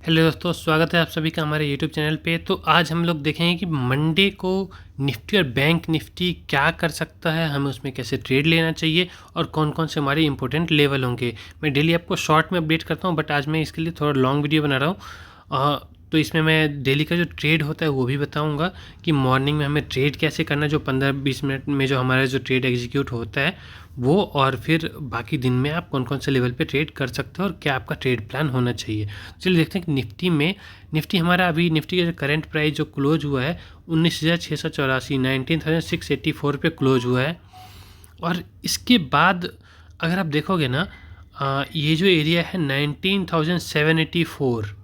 Hello दोस्तों, स्वागत है आप सभी का हमारे यूट्यूब चैनल पे। तो आज हम लोग देखेंगे कि मंडे को निफ्टी और बैंक निफ्टी क्या कर सकता है, हमें उसमें कैसे ट्रेड लेना चाहिए और कौन कौन से हमारे इंपॉर्टेंट लेवल होंगे। मैं डेली आपको शॉर्ट में अपडेट करता हूँ, बट आज मैं इसके लिए थोड़ा लॉन्ग वीडियो बना रहा हूँ। तो इसमें मैं डेली का जो ट्रेड होता है वो भी बताऊँगा कि मॉर्निंग में हमें ट्रेड कैसे करना है, जो 15-20 मिनट में जो हमारा जो ट्रेड एग्जीक्यूट होता है वो, और फिर बाकी दिन में आप कौन कौन से लेवल पे ट्रेड कर सकते हो और क्या आपका ट्रेड प्लान होना चाहिए। चलिए देखते हैं कि निफ्टी हमारा अभी निफ्टी का जो करंट प्राइस जो क्लोज हुआ है 19,684 19,684 पे क्लोज हुआ है। और इसके बाद अगर आप देखोगे ना, ये जो एरिया है 19,784,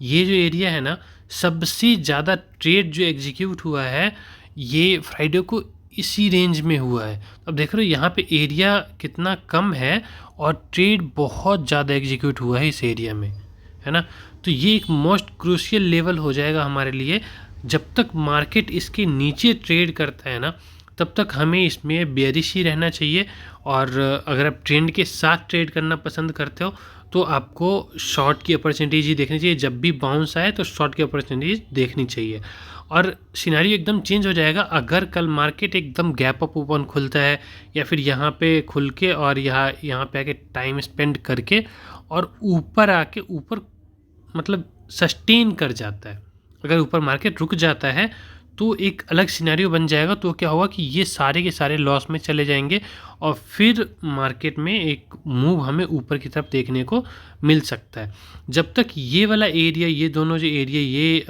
ये जो एरिया है ना, सबसे ज़्यादा ट्रेड जो एग्जीक्यूट हुआ है ये फ्राइडे को इसी रेंज में हुआ है। अब देख रहे हो यहाँ पे एरिया कितना कम है और ट्रेड बहुत ज़्यादा एग्जीक्यूट हुआ है इस एरिया में, है ना। तो ये एक मोस्ट क्रूशियल लेवल हो जाएगा हमारे लिए। जब तक मार्केट इसके नीचे ट्रेड करता है ना, तब तक हमें इसमें बेयरिश ही रहना चाहिए। और अगर आप ट्रेंड के साथ ट्रेड करना पसंद करते हो तो आपको शॉर्ट की अपॉर्चुनिटीज़ ही देखनी चाहिए। जब भी बाउंस आए तो शॉर्ट की अपॉर्चुनिटीज़ देखनी चाहिए। और सिनेरियो एकदम चेंज हो जाएगा अगर कल मार्केट एकदम गैप अप ओपन खुलता है, या फिर यहाँ पे खुल के और यहाँ पे आके टाइम स्पेंड करके और ऊपर आके ऊपर मतलब सस्टेन कर जाता है। अगर ऊपर मार्केट रुक जाता है तो एक अलग सिनेरियो बन जाएगा। तो क्या होगा कि ये सारे के सारे लॉस में चले जाएंगे और फिर मार्केट में एक मूव हमें ऊपर की तरफ देखने को मिल सकता है। जब तक ये वाला एरिया, ये दोनों जो एरिया ये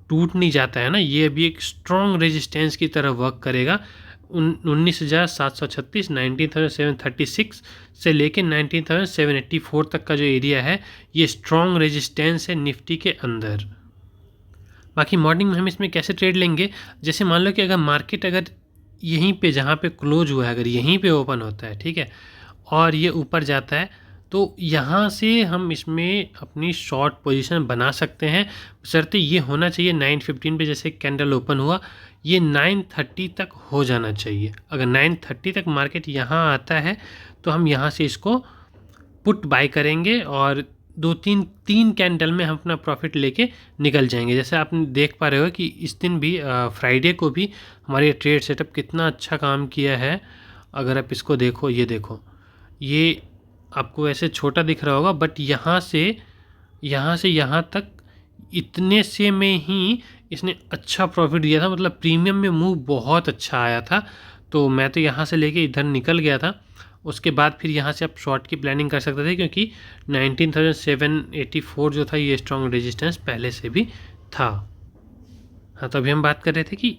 टूट नहीं जाता है ना, ये अभी एक स्ट्रॉन्ग रेजिस्टेंस की तरह वर्क करेगा। 19,736 19,736 से लेके 19,784 तक का जो एरिया है ये स्ट्रॉन्ग रेजिस्टेंस है निफ्टी के अंदर। बाकी मॉर्निंग में हम इसमें कैसे ट्रेड लेंगे, जैसे मान लो कि अगर मार्केट अगर यहीं पे जहाँ पे क्लोज हुआ है अगर यहीं पे ओपन होता है, ठीक है, और ये ऊपर जाता है, तो यहाँ से हम इसमें अपनी शॉर्ट पोजीशन बना सकते हैं। शर्ते ये होना चाहिए 9:15 पे जैसे कैंडल ओपन हुआ, ये 9:30 तक हो जाना चाहिए। अगर 9:30 तक मार्केट यहाँ आता है तो हम यहाँ से इसको पुट बाय करेंगे और तीन कैंडल में हम अपना प्रॉफिट लेके निकल जाएंगे। जैसे आप देख पा रहे हो कि इस दिन भी फ्राइडे को भी हमारे ट्रेड सेटअप कितना अच्छा काम किया है। अगर आप इसको देखो, ये देखो, ये आपको ऐसे छोटा दिख रहा होगा, बट यहाँ से यहाँ तक इतने से में ही इसने अच्छा प्रॉफिट दिया था। मतलब प्रीमियम में मूव बहुत अच्छा आया था। तो मैं तो यहाँ से लेके इधर निकल गया था। उसके बाद फिर यहाँ से आप शॉर्ट की प्लानिंग कर सकते थे, क्योंकि 19,784 जो था ये स्ट्रॉन्ग रेजिस्टेंस पहले से भी था। हाँ, तो अभी हम बात कर रहे थे कि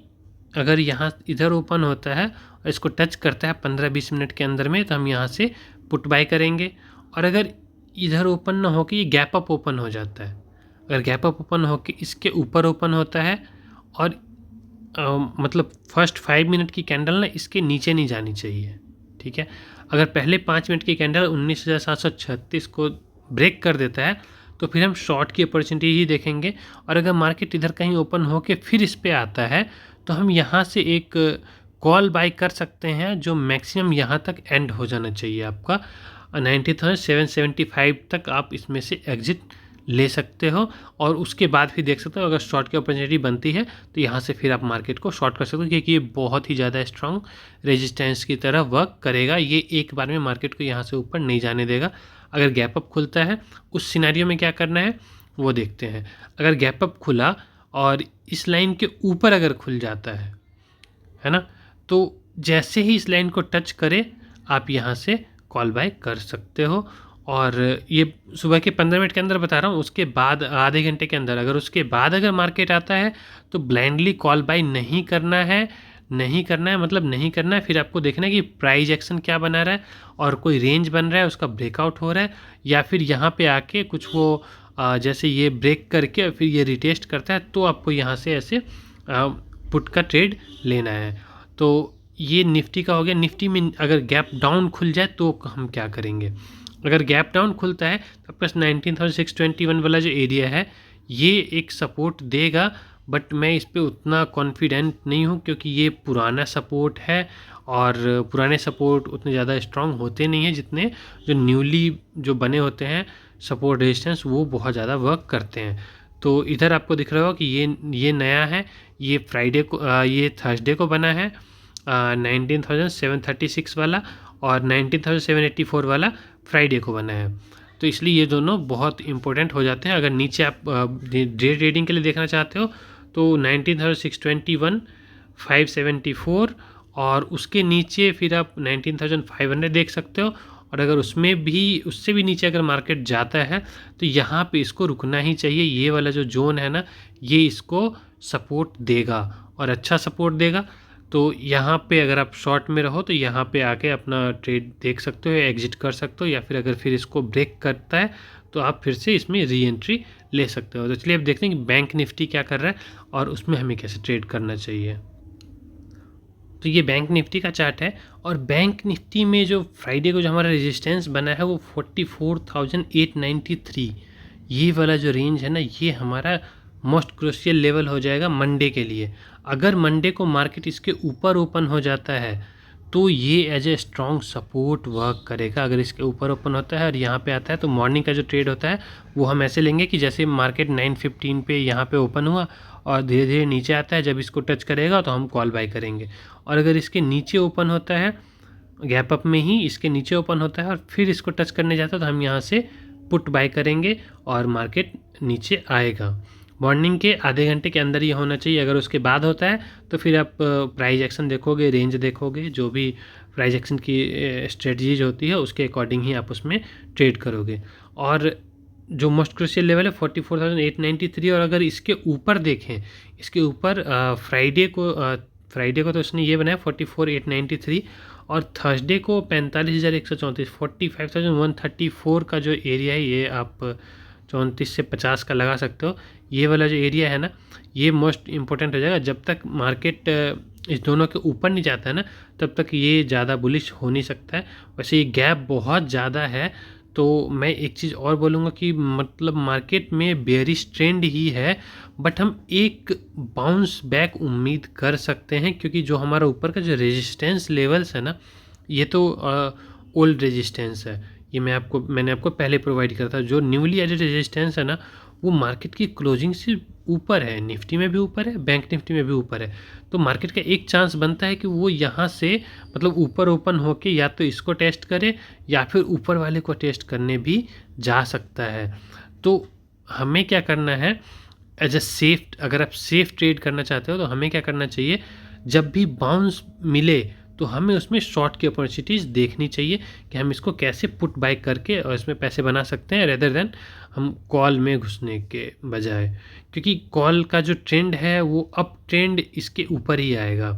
अगर यहाँ इधर ओपन होता है और इसको टच करता है 15-20 मिनट के अंदर में, तो हम यहाँ से पुट बाय करेंगे। और अगर इधर ओपन ना हो कि ये गैप अप ओपन हो जाता है, अगर गैप अप ओपन हो के इसके ऊपर ओपन होता है और मतलब फर्स्ट 5 मिनट की कैंडल ना इसके नीचे नहीं जानी चाहिए, ठीक है। अगर पहले 5 मिनट की कैंडल 19,736 को ब्रेक कर देता है तो फिर हम शॉर्ट की अपॉर्चुनिटी ही देखेंगे। और अगर मार्केट इधर कहीं ओपन हो के फिर इस पे आता है तो हम यहाँ से एक कॉल बाय कर सकते हैं, जो मैक्सिमम यहाँ तक एंड हो जाना चाहिए आपका 90,775 तक। आप इसमें से एग्जिट ले सकते हो और उसके बाद फिर देख सकते हो अगर शॉर्ट की अपॉर्चुनिटी बनती है तो यहाँ से फिर आप मार्केट को शॉर्ट कर सकते हो, क्योंकि ये बहुत ही ज़्यादा स्ट्रॉन्ग रेजिस्टेंस की तरह वर्क करेगा। ये एक बार में मार्केट को यहाँ से ऊपर नहीं जाने देगा। अगर गैप अप खुलता है उस सिनेरियो में क्या करना है वो देखते हैं। अगर गैप अप खुला और इस लाइन के ऊपर अगर खुल जाता है ना, तो जैसे ही इस लाइन को टच करे आप यहाँ से कॉल बाय कर सकते हो। और ये सुबह के 15 मिनट के अंदर बता रहा हूँ। उसके बाद आधे घंटे के अंदर उसके बाद अगर मार्केट आता है तो ब्लाइंडली कॉल बाय नहीं करना है। मतलब नहीं करना है। फिर आपको देखना है कि प्राइस एक्शन क्या बना रहा है और कोई रेंज बन रहा है, उसका ब्रेकआउट हो रहा है, या फिर यहाँ पे आके कुछ वो जैसे ये ब्रेक करके फिर ये रिटेस्ट करता है, तो आपको यहाँ से ऐसे पुट का ट्रेड लेना है। तो ये निफ्टी का हो गया। निफ्टी में अगर गैप डाउन खुल जाए तो हम क्या करेंगे। अगर गैप डाउन खुलता है तो आपका 19,621 वाला जो एरिया है ये एक सपोर्ट देगा, बट मैं इस पर उतना कॉन्फिडेंट नहीं हूँ, क्योंकि ये पुराना सपोर्ट है और पुराने सपोर्ट उतने ज़्यादा स्ट्रॉन्ग होते नहीं हैं जितने जो न्यूली जो बने होते हैं सपोर्ट रेजिस्टेंस वो बहुत ज़्यादा वर्क करते हैं। तो इधर आपको दिख रहा होगा कि ये नया है, ये फ्राइडे को ये थर्सडे को बना है 19,736 वाला, और 19,784 वाला फ्राइडे को बना है। तो इसलिए ये दोनों बहुत इंपॉर्टेंट हो जाते हैं। अगर नीचे आप डे ट्रेडिंग के लिए देखना चाहते हो तो 19,621, 574 और उसके नीचे फिर आप 19,500 देख सकते हो। और अगर उसमें भी उससे भी नीचे अगर मार्केट जाता है तो यहाँ पे इसको रुकना ही चाहिए। ये वाला जो जोन है ना, ये इसको सपोर्ट देगा और अच्छा सपोर्ट देगा। तो यहाँ पे अगर आप शॉर्ट में रहो तो यहाँ पे आके अपना ट्रेड देख सकते हो, एग्जिट कर सकते हो, या फिर अगर फिर इसको ब्रेक करता है तो आप फिर से इसमें री एंट्री ले सकते हो। तो चलिए अब देखते हैं कि बैंक निफ्टी क्या कर रहा है और उसमें हमें कैसे ट्रेड करना चाहिए। तो ये बैंक निफ्टी का चार्ट है, और बैंक निफ्टी में जो फ्राइडे को जो हमारा रेजिस्टेंस बना है वो 44,893, ये वाला जो रेंज है ना, ये हमारा मोस्ट क्रूशियल लेवल हो जाएगा मंडे के लिए। अगर मंडे को मार्केट इसके ऊपर ओपन हो जाता है तो ये as a strong support work करेगा। अगर इसके ऊपर ओपन होता है और यहाँ पे आता है तो मॉर्निंग का जो ट्रेड होता है वो हम ऐसे लेंगे कि जैसे मार्केट 9:15 पे यहाँ पे ओपन हुआ और धीरे धीरे नीचे आता है, जब इसको टच करेगा तो हम कॉल बाय करेंगे। और अगर इसके नीचे ओपन होता है, गैप अप में ही इसके नीचे ओपन होता है और फिर इसको टच करने जाता है तो हम यहाँ से पुट बाय करेंगे और मार्केट नीचे आएगा। मॉर्निंग के आधे घंटे के अंदर ये होना चाहिए। अगर उसके बाद होता है तो फिर आप प्राइस एक्शन देखोगे, रेंज देखोगे, जो भी प्राइस एक्शन की स्ट्रेटजीज होती है उसके अकॉर्डिंग ही आप उसमें ट्रेड करोगे। और जो मोस्ट क्रूशियल लेवल है 44,893, और अगर इसके ऊपर देखें, इसके ऊपर फ्राइडे को तो उसने ये बनाया 44,893, और थर्सडे को 45,134, 45,134 का जो एरिया है ये आप 34 से 50 का लगा सकते हो। ये वाला जो एरिया है ना, ये मोस्ट इम्पोर्टेंट हो जाएगा। जब तक मार्केट इस दोनों के ऊपर नहीं जाता है ना, तब तक ये ज़्यादा बुलिश हो नहीं सकता है। वैसे ये गैप बहुत ज़्यादा है, तो मैं एक चीज़ और बोलूँगा कि मतलब मार्केट में बेयरिश ट्रेंड ही है, बट हम एक बाउंस बैक उम्मीद कर सकते हैं, क्योंकि जो हमारा ऊपर का जो रेजिस्टेंस लेवल्स है ना, ये तो ओल्ड रेजिस्टेंस है। ये मैंने आपको पहले प्रोवाइड करा था। जो न्यूली एडेड रेजिस्टेंस है ना, वो मार्केट की क्लोजिंग से ऊपर है, निफ्टी में भी ऊपर है, बैंक निफ्टी में भी ऊपर है। तो मार्केट का एक चांस बनता है कि वो यहाँ से मतलब ऊपर ओपन होके या तो इसको टेस्ट करे या फिर ऊपर वाले को टेस्ट करने भी जा सकता है। तो हमें क्या करना है, एज अ सेफ, अगर आप सेफ ट्रेड करना चाहते हो तो हमें क्या करना चाहिए, जब भी बाउंस मिले तो हमें उसमें शॉर्ट की अपॉर्चुनिटीज़ देखनी चाहिए कि हम इसको कैसे पुट बाय करके और इसमें पैसे बना सकते हैं, रेदर देन हम कॉल में घुसने के बजाय। क्योंकि कॉल का जो ट्रेंड है वो अप ट्रेंड इसके ऊपर ही आएगा,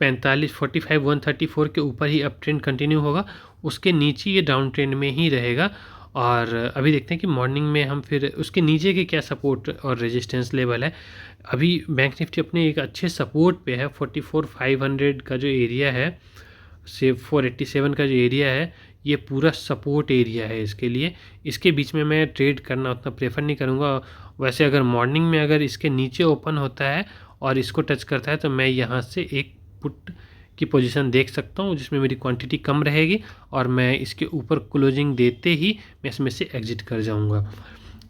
45,134 के ऊपर ही अप ट्रेंड कंटिन्यू होगा, उसके नीचे ये डाउन ट्रेंड में ही रहेगा। और अभी देखते हैं कि मॉर्निंग में हम फिर उसके नीचे के क्या सपोर्ट और रेजिस्टेंस लेवल है। अभी बैंक निफ्टी अपने एक अच्छे सपोर्ट पे है, 44,500 का जो एरिया है से 487 का जो एरिया है, ये पूरा सपोर्ट एरिया है इसके लिए। इसके बीच में मैं ट्रेड करना उतना प्रेफर नहीं करूँगा। वैसे अगर मॉर्निंग में अगर इसके नीचे ओपन होता है और इसको टच करता है तो मैं यहाँ से एक पुट की पोजीशन देख सकता हूँ, जिसमें मेरी क्वांटिटी कम रहेगी और मैं इसके ऊपर क्लोजिंग देते ही मैं इसमें से एग्जिट कर जाऊँगा।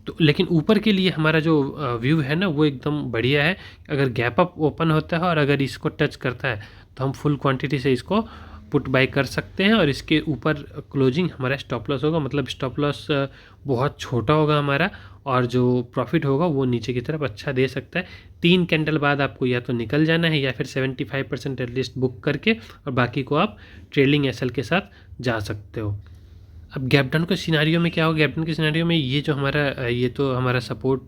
तो लेकिन ऊपर के लिए हमारा जो व्यू है ना, वो एकदम बढ़िया है। अगर गैप अप ओपन होता है और अगर इसको टच करता है तो हम फुल क्वांटिटी से इसको पुट बाय कर सकते हैं, और इसके ऊपर क्लोजिंग हमारा स्टॉप लॉस होगा, मतलब स्टॉप लॉस बहुत छोटा होगा हमारा, और जो प्रॉफिट होगा वो नीचे की तरफ अच्छा दे सकता है। 3 कैंडल बाद आपको या तो निकल जाना है या फिर 75% एटलीस्ट बुक करके, और बाकी को आप ट्रेलिंग एसएल के साथ जा सकते हो। अब गैप डाउन के सिनारियो में क्या होगा, गैप डाउन के सिनारियो में ये जो हमारा ये तो हमारा सपोर्ट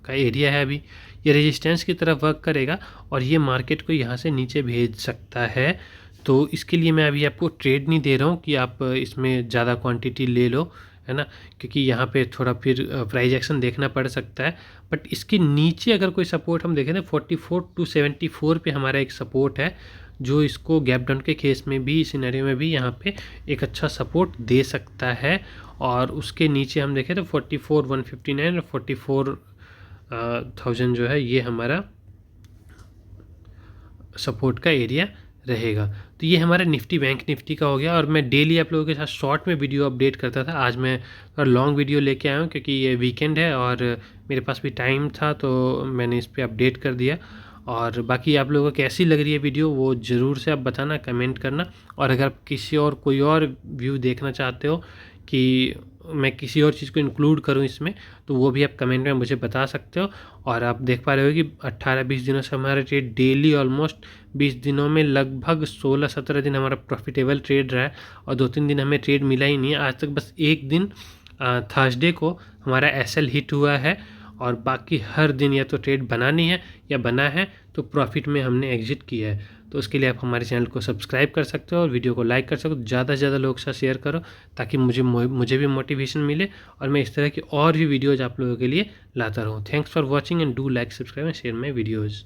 का एरिया है, अभी ये रेजिस्टेंस की तरफ वर्क करेगा और ये मार्केट को यहाँ से नीचे भेज सकता है। तो इसके लिए मैं अभी आपको ट्रेड नहीं दे रहा हूँ कि आप इसमें ज़्यादा क्वांटिटी ले लो, है ना, क्योंकि यहाँ पे थोड़ा फिर प्राइस एक्शन देखना पड़ सकता है। बट इसके नीचे अगर कोई सपोर्ट हम देखें ना, 44,274 पे हमारा एक सपोर्ट है, जो इसको गैप डाउन के केस में भी, सिनेरियो में भी यहाँ पे एक अच्छा सपोर्ट दे सकता है। और उसके नीचे हम देखें तो 44,159 और 44,000 जो है ये हमारा सपोर्ट का एरिया रहेगा। तो ये हमारा निफ्टी बैंक निफ्टी का हो गया, और मैं डेली आप लोगों के साथ शॉर्ट में वीडियो अपडेट करता था। आज मैं लॉन्ग वीडियो लेके आया हूँ क्योंकि ये वीकेंड है और मेरे पास भी टाइम था, तो मैंने इस पर अपडेट कर दिया। और बाकी आप लोगों को कैसी लग रही है वीडियो वो ज़रूर से आप बताना, कमेंट करना। और अगर आप किसी और कोई और व्यू देखना चाहते हो कि मैं किसी और चीज़ को इंक्लूड करूं इसमें, तो वो भी आप कमेंट में मुझे बता सकते हो। और आप देख पा रहे हो कि 18-20 दिनों से हमारा ट्रेड डेली ऑलमोस्ट 20 दिनों में लगभग 16-17 दिन हमारा प्रॉफिटेबल ट्रेड रहा है, और 2-3 दिन हमें ट्रेड मिला ही नहीं है आज तक। बस एक दिन थर्सडे को हमारा एसएल हिट हुआ है, और बाकी हर दिन या तो ट्रेड बना नहीं है या बना है तो प्रॉफिट में हमने एग्जिट किया है। तो उसके लिए आप हमारे चैनल को सब्सक्राइब कर सकते हो और वीडियो को लाइक कर सकते हो, ज़्यादा से ज़्यादा लोगों के साथ शेयर करो ताकि मुझे भी मोटिवेशन मिले और मैं इस तरह की और भी वीडियोज़ आप लोगों के लिए लाता रहूँ। Thanks for watching and do like, subscribe and share my videos.